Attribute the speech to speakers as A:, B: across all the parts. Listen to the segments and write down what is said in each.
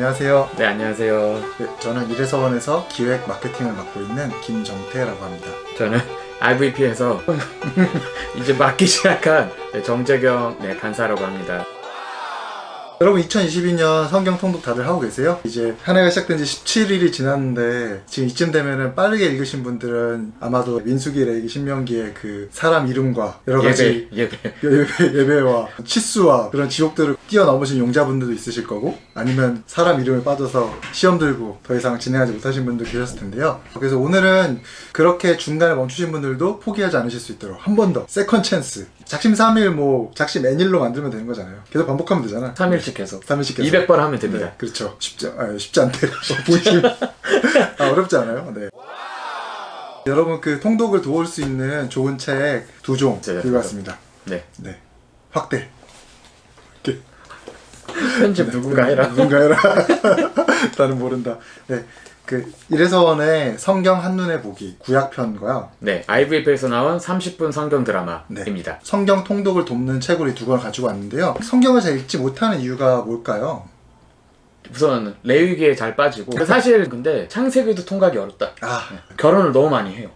A: 안녕하세요.
B: 네, 안녕하세요.
A: 네, 저는 이래서원에서 기획 마케팅을 맡고 있는 김정태라고 합니다.
B: 저는 IVP에서 이제 맡기 시작한 정재경 간사라고 합니다.
A: 여러분 2022년 성경 통독 다들 하고 계세요? 이제 한 해가 시작된 지 17일이 지났는데 지금 이쯤 되면은 빠르게 읽으신 아마도 민수기, 레위기, 신명기의 그 사람 이름과 여러 가지 예배와 치수와 그런 지옥들을 뛰어넘으신 용자분들도 있으실 거고, 아니면 사람 이름을 빠져서 시험 들고 더 이상 진행하지 못하신 분도 계셨을 텐데요. 그래서 오늘은 그렇게 중간에 멈추신 분들도 포기하지 않으실 수 있도록 한 번 더 세컨 찬스, 작심 3일 작심 N일로 만들면 되는 거잖아요. 계속 반복하면 되잖아.
B: 3일씩 계속
A: 3일씩
B: 200번 하면 됩니다.
A: 네, 그렇죠. 쉽지 않대요. 어렵지 않아요? 네. 여러분 그 통독을 도울 수 있는 좋은 책 두 종 들고 왔습니다.
B: 네.
A: 확대. 이렇게.
B: 편집 누군가 해라.
A: 누군가 해라. 나는 모른다. 네. 그 이래서원의 성경 한눈에 보기 구약편과요.
B: 네, IVP에서 나온 30분 성경 드라마입니다.
A: 네. 성경 통독을 돕는 책으로 이 두 권을 가지고 왔는데요. 성경을 잘 읽지 못하는 이유가 뭘까요?
B: 우선 레위기에 잘 빠지고, 사실 근데 창세기도 통과하기 어렵다. 결혼을 너무 많이 해요.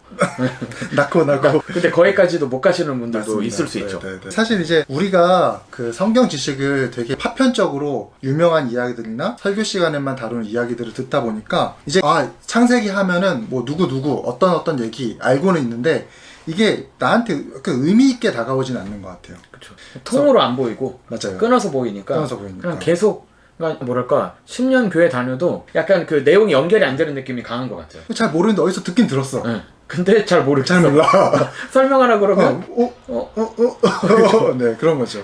A: 낳고
B: 근데 거기까지도 못 가시는 분들도 맞습니다. 있을 수 있죠.
A: 사실 이제 우리가 그 성경 지식을 되게 파편적으로 유명한 이야기들이나 설교 시간에만 다루는 이야기들을 듣다 보니까 이제 창세기 하면은 뭐 누구 어떤 얘기 알고는 있는데 이게 나한테 그 의미 있게 다가오진 않는 것 같아요.
B: 그렇죠. 통으로 안 보이고
A: 맞아요.
B: 끊어서 보이니까 그냥 계속, 그러니까 뭐랄까 10년 교회 다녀도 약간 그 내용이 연결이 안 되는 느낌이 강한 것 같아요.
A: 잘 모르는데 어디서 듣긴 들었어.
B: 네. 근데 잘 모르겠어.
A: 잘 몰라.
B: 설명하라 그러면
A: 네, 그런 거죠.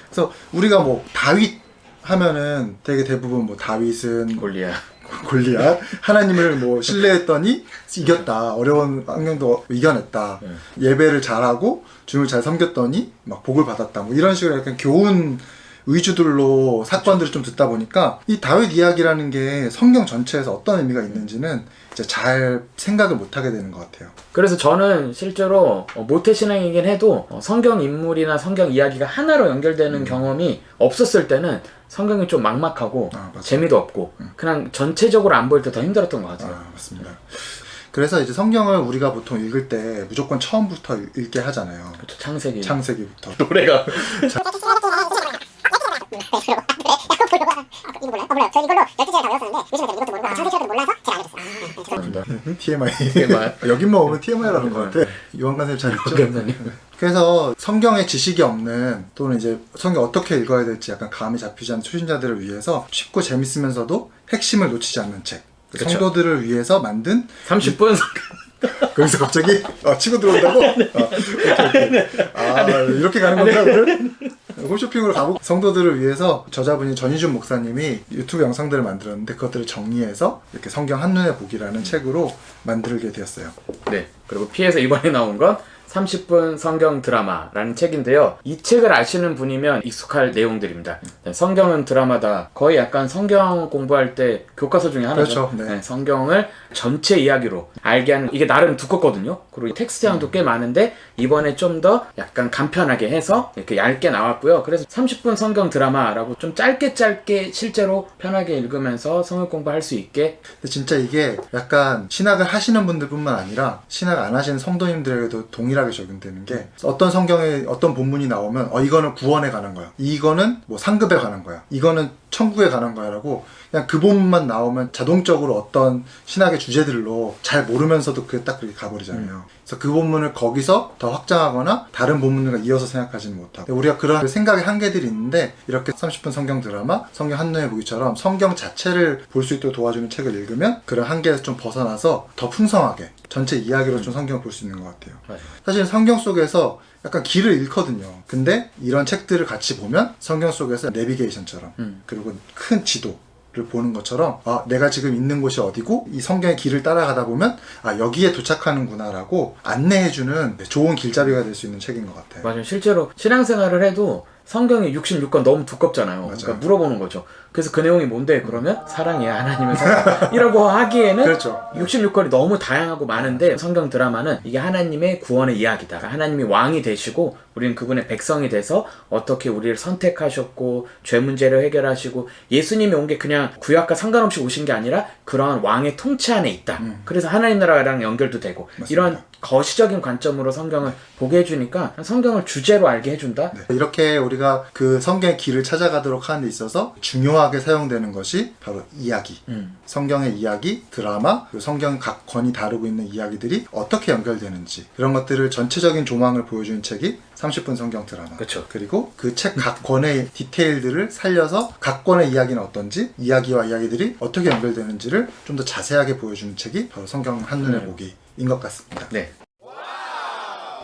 A: 그래서 우리가 뭐 다윗 하면은 되게 대부분 뭐 다윗은
B: 골리앗
A: 하나님을 뭐 신뢰했더니 이겼다, 어려운 환경도 이겨냈다, 예배를 잘하고 주님을 잘 섬겼더니 막 복을 받았다, 뭐 이런 식으로 약간 교훈 위주들로 사건들을 좀 듣다 보니까 이 다윗 이야기라는 게 성경 전체에서 어떤 의미가 있는지는 이제 잘 생각을 못하게 되는 것 같아요.
B: 그래서 저는 실제로 모태신앙이긴 해도 성경 인물이나 성경 이야기가 하나로 연결되는 경험이 없었을 때는 성경이 좀 막막하고 재미도 없고 그냥 전체적으로 안 보일 때 더 힘들었던 것 같아요.
A: 맞습니다. 그래서 이제 성경을 우리가 보통 읽을 때 무조건 처음부터 읽게 하잖아요.
B: 그렇죠. 창세기부터.
A: 노래가
C: 이거 몰라요? 몰라요. 저는 이걸로 12시간 다 외웠었는데 요즘에 이것도 모르고 창세기라도 몰라서 잘 알겠어요.
A: TMI. 여기만 오면 TMI라는 것 같아. 요한간 쌤 잘 읽죠? 그래서 성경에 지식이 없는, 또는 이제 성경 어떻게 읽어야 될지 약간 감이 잡히지 않는 초신자들을 위해서 쉽고 재밌으면서도 핵심을 놓치지 않는 책, 그렇죠. 성도들을 위해서 만든
B: 30분
A: 거기서 갑자기 치고 들어온다고? 이렇게 가는 건가 오늘? 홈쇼핑으로 가고, 성도들을 위해서 저자분이 전희준 목사님이 유튜브 영상들을 만들었는데 그것들을 정리해서 이렇게 성경 한눈에 보기라는 책으로 만들게 되었어요.
B: 네. 그리고 P에서 이번에 나온 건 30분 성경 드라마라는 책인데요. 이 책을 아시는 분이면 익숙할 내용들입니다. 네, 성경은 드라마다. 거의 약간 성경 공부할 때 교과서 중에 하나죠.
A: 그렇죠. 네.
B: 성경을 전체 이야기로 알게 하는, 이게 나름 두껍거든요. 그리고 텍스트량도 꽤 많은데 이번에 좀 더 약간 간편하게 해서 이렇게 얇게 나왔고요. 그래서 30분 성경 드라마라고 좀 짧게 실제로 편하게 읽으면서 성경 공부할 수 있게.
A: 근데 진짜 이게 약간 신학을 하시는 분들뿐만 아니라 신학 안 하시는 성도님들에게도 동일하게 적용되는 게, 어떤 성경에 어떤 본문이 나오면 이거는 구원에 관한 거야, 이거는 뭐 상급에 관한 거야, 이거는 천국에 관한 거야 라고 그냥 그 본문만 나오면 자동적으로 어떤 신학의 주제들로 잘 모르면서도 그게 딱 그렇게 가버리잖아요. 그래서 그 본문을 거기서 더 확장하거나 다른 본문과 이어서 생각하지는 못하고, 우리가 그런 생각의 한계들이 있는데 이렇게 30분 성경 드라마, 성경 한눈에 보기처럼 성경 자체를 볼 수 있도록 도와주는 책을 읽으면 그런 한계에서 좀 벗어나서 더 풍성하게 전체 이야기로 좀 성경을 볼 수 있는 것 같아요. 사실 성경 속에서 약간 길을 잃거든요. 근데 이런 책들을 같이 보면 성경 속에서 내비게이션처럼, 그리고 큰 지도를 보는 것처럼 내가 지금 있는 곳이 어디고 이 성경의 길을 따라가다 보면 여기에 도착하는구나 라고 안내해주는 좋은 길잡이가 될 수 있는 책인 것 같아요.
B: 맞아요. 실제로 신앙생활을 해도 성경이 66권 너무 두껍잖아요.
A: 맞아요.
B: 그러니까 물어보는 거죠. 그래서 그 내용이 뭔데? 그러면 사랑이야, 하나님의 사랑이라고 하기에는
A: 그렇죠.
B: 66권이 너무 다양하고 많은데 성경 드라마는 이게 하나님의 구원의 이야기다. 하나님이 왕이 되시고 우리는 그분의 백성이 돼서 어떻게 우리를 선택하셨고 죄 문제를 해결하시고 예수님이 온 게 그냥 구약과 상관없이 오신 게 아니라 그러한 왕의 통치 안에 있다. 그래서 하나님 나라랑 연결도 되고
A: 맞습니다.
B: 이런 거시적인 관점으로 성경을 보게 해주니까 성경을 주제로 알게 해준다.
A: 네. 이렇게 우리가 그 성경의 길을 찾아가도록 하는 데 있어서 중요하게 사용되는 것이 바로 이야기. 성경의 이야기, 드라마, 그리고 성경 각 권이 다루고 있는 이야기들이 어떻게 연결되는지 이런 것들을 전체적인 조망을 보여주는 책이 30분 성경 드라마.
B: 그쵸.
A: 그리고 그 책 각 권의 디테일들을 살려서 각 권의 이야기는 어떤지, 이야기와 이야기들이 어떻게 연결되는지를 좀 더 자세하게 보여주는 책이 바로 성경 한눈에 보기인 것 같습니다.
B: 네.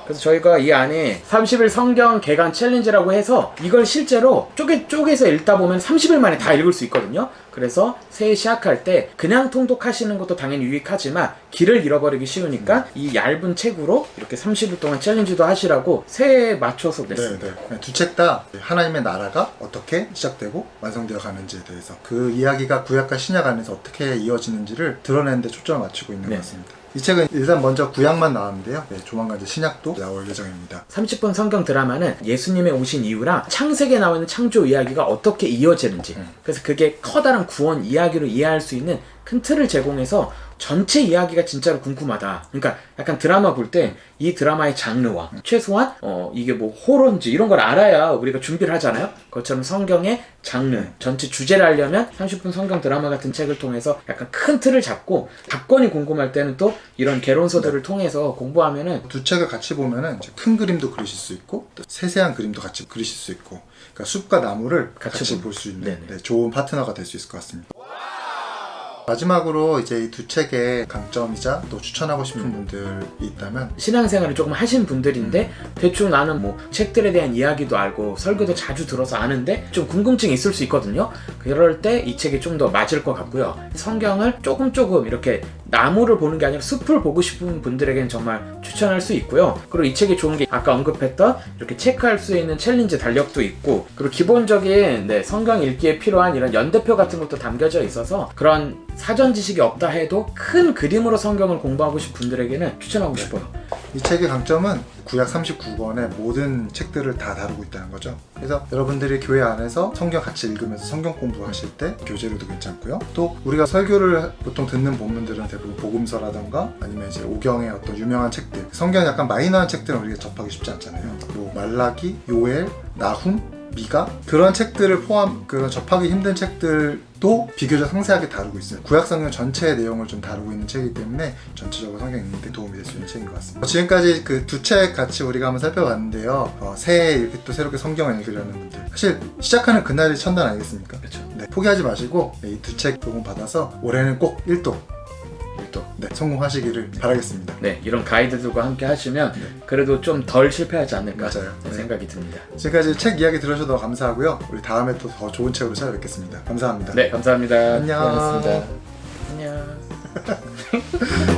B: 그래서 저희가 이 안에 30일 성경 개관 챌린지라고 해서 이걸 실제로 쪼개서 읽다 보면 30일 만에 다 읽을 수 있거든요. 그래서 새해 시작할 때 그냥 통독하시는 것도 당연히 유익하지만 길을 잃어버리기 쉬우니까 이 얇은 책으로 이렇게 30일 동안 챌린지도 하시라고 새해에 맞춰서 냈습니다.
A: 네. 두 책 다 하나님의 나라가 어떻게 시작되고 완성되어 가는지에 대해서 그 이야기가 구약과 신약 안에서 어떻게 이어지는지를 드러내는 데 초점을 맞추고 있는 것 같습니다. 이 책은 일단 먼저 구약만 나왔는데요. 네, 조만간 이제 신약도 나올 예정입니다.
B: 30분 성경 드라마는 예수님의 오신 이후랑 창세기에 나오는 창조 이야기가 어떻게 이어지는지 그래서 그게 커다란 구원 이야기로 이해할 수 있는 큰 틀을 제공해서 전체 이야기가 진짜로 궁금하다. 그러니까 약간 드라마 볼 때 이 드라마의 장르와 최소한 이게 뭐 호러인지 이런 걸 알아야 우리가 준비를 하잖아요. 그것처럼 성경의 장르, 전체 주제를 알려면 30분 성경 드라마 같은 책을 통해서 약간 큰 틀을 잡고 사건이 궁금할 때는 또 이런 개론서들을 통해서 공부하면은
A: 두 책을 같이 보면은 이제 큰 그림도 그리실 수 있고 또 세세한 그림도 같이 그리실 수 있고 그러니까 숲과 나무를 같이 볼 수 있는 네, 좋은 파트너가 될 수 있을 것 같습니다. 마지막으로 이제 이 두 책의 강점이자 또 추천하고 싶은 분들이 있다면
B: 신앙생활을 조금 하신 분들인데 대충 나는 뭐 책들에 대한 이야기도 알고 설교도 자주 들어서 아는데 좀 궁금증이 있을 수 있거든요. 그럴 때 이 책이 좀 더 맞을 것 같고요. 성경을 조금 이렇게 나무를 보는 게 아니라 숲을 보고 싶은 분들에게는 정말 추천할 수 있고요. 그리고 이 책이 좋은 게 아까 언급했던 이렇게 체크할 수 있는 챌린지 달력도 있고 그리고 기본적인 성경 읽기에 필요한 이런 연대표 같은 것도 담겨져 있어서 그런 사전 지식이 없다 해도 큰 그림으로 성경을 공부하고 싶은 분들에게는 추천하고 싶어요.
A: 이 책의 강점은 구약 39권의 모든 책들을 다 다루고 있다는 거죠. 그래서 여러분들이 교회 안에서 성경 같이 읽으면서 성경 공부하실 때 교재로도 괜찮고요. 또 우리가 설교를 보통 듣는 본문들은 대부분 복음서라던가 아니면 이제 오경의 어떤 유명한 책들, 성경 약간 마이너한 책들은 우리가 접하기 쉽지 않잖아요. 뭐 말라기, 요엘, 나훔, 미가 그런 책들을 그런 접하기 힘든 책들도 비교적 상세하게 다루고 있어요. 구약 성경 전체의 내용을 좀 다루고 있는 책이기 때문에 전체적으로 성경 읽는 데 도움이 될 수 있는 책인 것 같습니다. 지금까지 그 두 책 같이 우리가 한번 살펴봤는데요. 새해에 이렇게 또 새롭게 성경을 읽으려는 분들 사실 시작하는 그날이 첫날 아니겠습니까?
B: 그렇죠.
A: 네, 포기하지 마시고 이 두 책 도움 받아서 올해는 꼭 1도 성공하시기를 바라겠습니다.
B: 네, 이런 가이드들과 함께 하시면 그래도 좀 덜 실패하지 않을까
A: 맞아요.
B: 생각이 듭니다.
A: 지금까지 책 이야기 들으셔서 감사하고요. 우리 다음에 또 더 좋은 책으로 찾아뵙겠습니다. 감사합니다.
B: 네, 감사합니다.
A: 안녕.
B: 고맙습니다. 안녕.